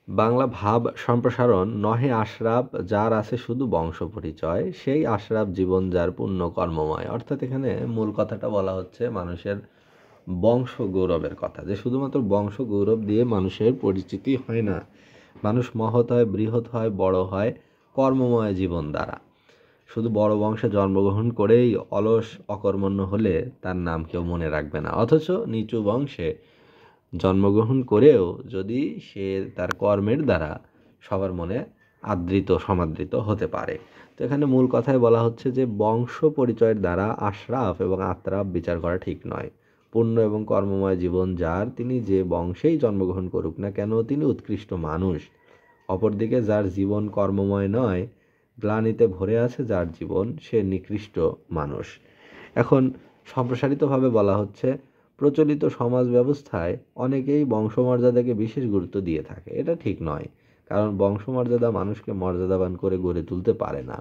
বাংলা ভাব সম্প্রসারণ নহে আশরাফ যার আছে শুধু বংশ পরিচয়, সেই আশরাফ জীবন যার পুণ্য কর্মময়। অর্থাৎ এখানে মূল কথাটা বলা হচ্ছে মানুষের বংশ গৌরবের কথা, যে শুধুমাত্র বংশ গৌরব দিয়ে মানুষের পরিচিতি হয় না, মানুষ মহৎ হয়, বৃহৎ হয়, বড় হয় কর্মময় জীবন দ্বারা। শুধু বড় বংশে জন্মগ্রহণ করেই অলস অকর্মণ্য হলে তার নাম কেউ মনে রাখবে না, অথচ নিচু বংশে জন্মগ্রহণ করেও যদি সে তার কর্মের দ্বারা সবার মনে আদৃত সমাদৃত হতে পারে। তো এখানে মূল কথায় বলা হচ্ছে যে বংশ পরিচয়ের দ্বারা আশরাফ এবং আত্রাফ বিচার করা ঠিক নয়। পূর্ণ এবং কর্মময় জীবন যার, তিনি যে বংশেই জন্মগ্রহণ করুক না কেন তিনি উৎকৃষ্ট মানুষ। অপরদিকে যার জীবন কর্মময় নয়, গ্লানিতে ভরে আছে যার জীবন, সে নিকৃষ্ট মানুষ। এখন সম্প্রসারিতভাবে বলা হচ্ছে প্রচলিত সমাজ ব্যবস্থায় অনেকেই বংশমর্যাদাকে বিশেষ গুরুত্ব দিয়ে থাকে। এটা ঠিক নয়, কারণ বংশমর্যাদা মানুষকে মর্যাদাবান করে গড়ে তুলতে পারে না।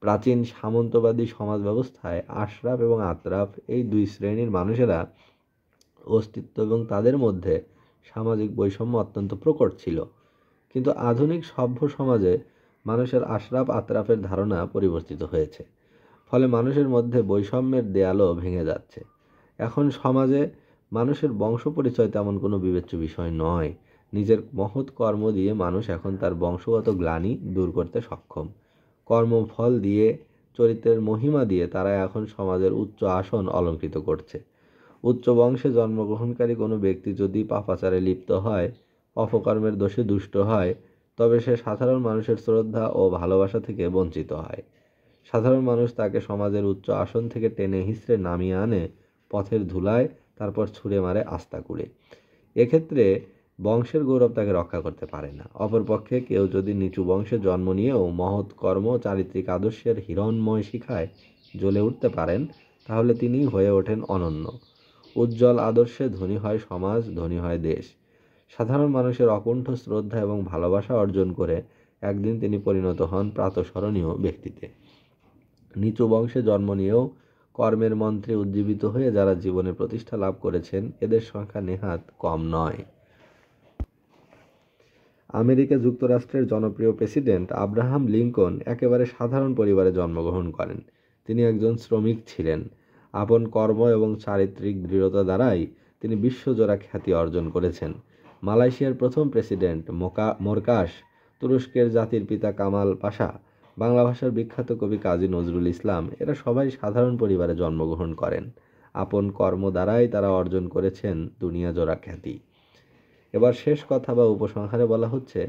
প্রাচীন সামন্তবাদী সমাজ ব্যবস্থায় আশরাফ এবং আতরাফ এই দুই শ্রেণীর মানুষেরা অস্তিত্ব এবং তাদের মধ্যে সামাজিক বৈষম্য অত্যন্ত প্রকট ছিল। কিন্তু আধুনিক সভ্য সমাজে মানুষের আশরাফ আতরাফের ধারণা পরিবর্তিত হয়েছে, ফলে মানুষের মধ্যে বৈষম্যের দেয়ালও ভেঙে যাচ্ছে। এখন সমাজে মানুষের বংশ পরিচয় তেমন কোনো বিবেচ্য বিষয় নয়। নিজের মহৎ কর্ম দিয়ে মানুষ এখন তার বংশগত গ্লানি দূর করতে সক্ষম। কর্মফল দিয়ে, চরিত্রের মহিমা দিয়ে তারা এখন সমাজের উচ্চ আসন অলঙ্কৃত করছে। উচ্চ বংশে জন্মগ্রহণকারী কোনো ব্যক্তি যদি পাপাচারে লিপ্ত হয়, অপকর্মের দোষে দুষ্ট হয়, তবে সে সাধারণ মানুষের শ্রদ্ধা ও ভালোবাসা থেকে বঞ্চিত হয়। সাধারণ মানুষ তাকে সমাজের উচ্চ আসন থেকে টেনে হিঁচড়ে নামিয়ে আনে পথের ধুলায়, তারপর ছুঁড়ে মারে আস্তাকুড়ে। এক্ষেত্রে বংশের গৌরব তাকে রক্ষা করতে পারে না। অপরপক্ষে কেউ যদি নিচু বংশে জন্ম নিয়েও মহৎ কর্ম, চারিত্রিক আদর্শের হিরণময় শিখায় জ্বলে উঠতে পারেন, তাহলে তিনি হয়ে ওঠেন অনন্য। উজ্জ্বল আদর্শে ধনী হয় সমাজ, ধনী হয় দেশ। সাধারণ মানুষের অকুণ্ঠ শ্রদ্ধা এবং ভালোবাসা অর্জন করে একদিন তিনি পরিণত হন প্রাতঃস্মরণীয় ব্যক্তিতে। নিচু বংশে জন্ম নিয়েও কর্মের মন্ত্রে উজ্জীবিত হয়ে যারা জীবনে প্রতিষ্ঠা লাভ করেছেন, এদের সংখ্যা নেহাত কম নয়। আমেরিকা যুক্তরাষ্ট্রের জনপ্রিয় প্রেসিডেন্ট আব্রাহাম লিঙ্কন একেবারে সাধারণ পরিবারে জন্মগ্রহণ করেন। তিনি একজন শ্রমিক ছিলেন। আপন কর্ম এবং চারিত্রিক দৃঢ়তা দ্বারাই তিনি বিশ্বজোড়া খ্যাতি অর্জন করেছেন। মালয়েশিয়ার প্রথম প্রেসিডেন্ট মোরকাশ, তুরস্কের জাতির পিতা কামাল পাশা, বাংলা ভাষার বিখ্যাত কবি কাজী নজরুল ইসলাম, এরা সবাই সাধারণ পরিবারে জন্মগ্রহণ করেন। আপন কর্ম দ্বারাই তারা অর্জন করেছেন দুনিয়াজোড়া খ্যাতি। এবার শেষ কথা বা উপসংহারে বলা হচ্ছে,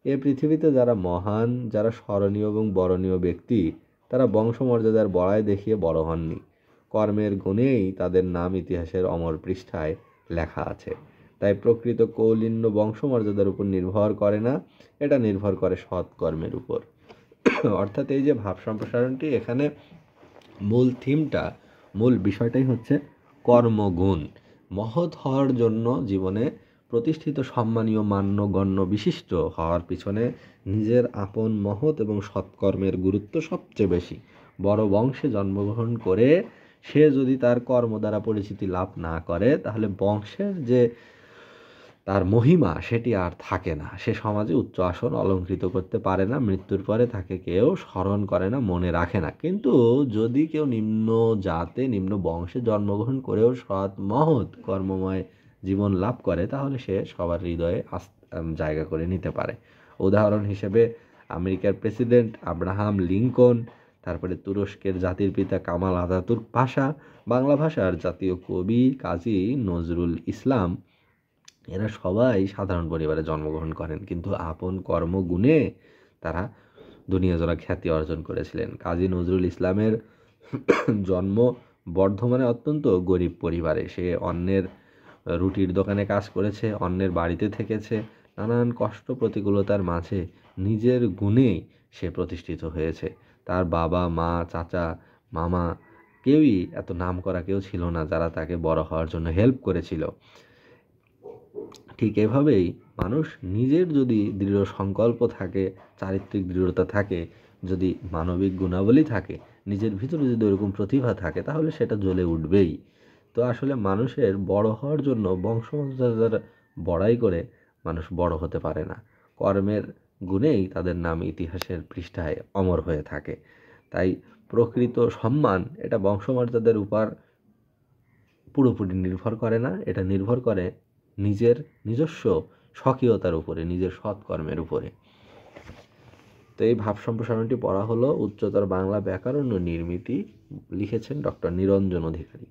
এ পৃথিবীতে যারা মহান, যারা স্মরণীয় এবং বরণীয় ব্যক্তি, তারা বংশমর্যাদার বড়াই দেখিয়ে বড় হননি। কর্মের গুণেই তাদের নাম ইতিহাসের অমর পৃষ্ঠায় লেখা আছে। তাই প্রকৃত কৌলিন্য বংশমর্যাদার উপর নির্ভর করে না, এটা নির্ভর করে সৎ কর্মের উপর। অর্থাৎ এই যে ভাব সম্প্রসারণটি, এখানে মূল বিষয়টাই হচ্ছে কর্মগুণ। মহৎ হওয়ার জন্য জীবনে প্রতিষ্ঠিত, সম্মানীয়, মান্যগণ্য, বিশিষ্ট হওয়ার পিছনে নিজের আপন মহৎ এবং সৎকর্মের গুরুত্ব সবচেয়ে বেশি। বড় বংশে জন্মগ্রহণ করে সে যদি তার কর্ম দ্বারা পরিচিতি লাভ না করে, তাহলে বংশের যে তার মহিমা সেটি আর থাকে না। সে সমাজে উচ্চ আসন অলঙ্কৃত করতে পারে না, মৃত্যুর পরে তাকে কেউ স্মরণ করে না, মনে রাখে না। কিন্তু যদি কেউ নিম্ন জাতে, নিম্ন বংশে জন্মগ্রহণ করেও সৎ মহৎ কর্মময় জীবন লাভ করে, তাহলে সে সবার হৃদয়ে জায়গা করে নিতে পারে। উদাহরণ হিসেবে আমেরিকার প্রেসিডেন্ট আব্রাহাম লিঙ্কন, তারপরে তুরস্কের জাতির পিতা কামাল আতাতুর্ক পাশা, বাংলা ভাষার জাতীয় কবি কাজী নজরুল ইসলাম, এরা সবাই সাধারণ পরিবারে জন্মগ্রহণ করেন, কিন্তু আপন কর্মগুণে তারা দুনিয়াজোড়া খ্যাতি অর্জন করেছিলেন। কাজী নজরুল ইসলামের জন্ম বর্ধমানে অত্যন্ত গরিব পরিবারে। সে অন্যের রুটির দোকানে কাজ করেছে, অন্যের বাড়িতে থেকেছে, নানান কষ্ট প্রতিকূলতার মাঝে নিজের গুণেই সে প্রতিষ্ঠিত হয়েছে। তার বাবা, মা, চাচা, মামা কেউই এত নাম করা কেউ ছিল না যারা তাকে বড় হওয়ার জন্য হেল্প করেছিল। ঠিক এভাবেই মানুষ নিজের যদি দৃঢ় সংকল্প থাকে, চারিত্রিক দৃঢ়তা থাকে, যদি মানবিক গুণাবলী থাকে, নিজের ভিতরে যদি ওরকম প্রতিভা থাকে, তাহলে সেটা জ্বলে উঠবেই। তো আসলে মানুষের বড় হওয়ার জন্য বংশমর্যাদার বড়াই করে মানুষ বড় হতে পারে না। কর্মের গুণেই তাদের নাম ইতিহাসের পৃষ্ঠায় অমর হয়ে থাকে। তাই প্রকৃত সম্মান এটা বংশমর্যাদার উপর পুরোপুরি নির্ভর করে না, এটা নির্ভর করে নিজস্ব স্বকীয়তার উপরে, নিজের সৎকর্মের উপরে। তো এই ভাব সম্প্রসারণটি পড়া হলো উচ্চতর বাংলা ব্যাকরণ ও নির্মিতি, লিখেছেন ডক্টর নিরঞ্জন অধিকারী।